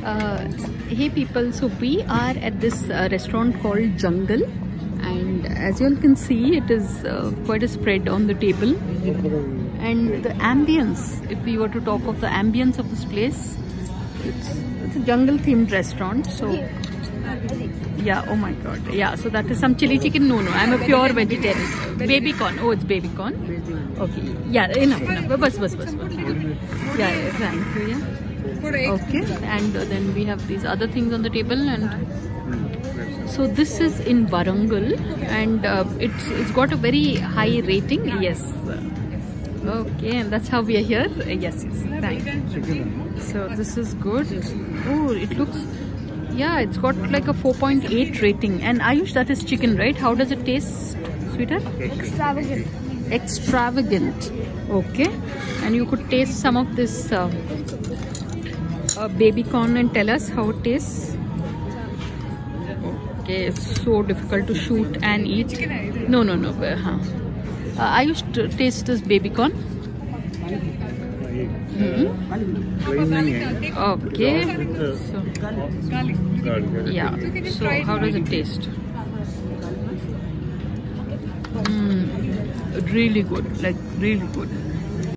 Hey people, so we are at this restaurant called Jungle, and as you all can see, it is quite a spread on the table. And the ambience, if we were to talk of the ambience of this place, it's a jungle themed restaurant. So yeah, oh my god, yeah, so that is some chili chicken. No, I'm a pure vegetarian. Baby corn. Oh, it's baby corn. Okay, yeah, enough. Bus. Yeah, thank you. Yeah. Okay, and then we have these other things on the table, and so this is in Warangal, and it's got a very high rating. Yes. Okay, and that's how we are here. Yes, thank you. So this is good. Oh, it looks, yeah, it's got like a 4.8 rating. And Ayush, that is chicken, right? How does it taste, sweetheart? Extravagant. Okay, and you could taste some of this baby corn and tell us how it tastes. Okay, it's so difficult to shoot and eat. No. I used to taste this baby corn. Okay. So, yeah. So how does it taste? Really good. Like really good.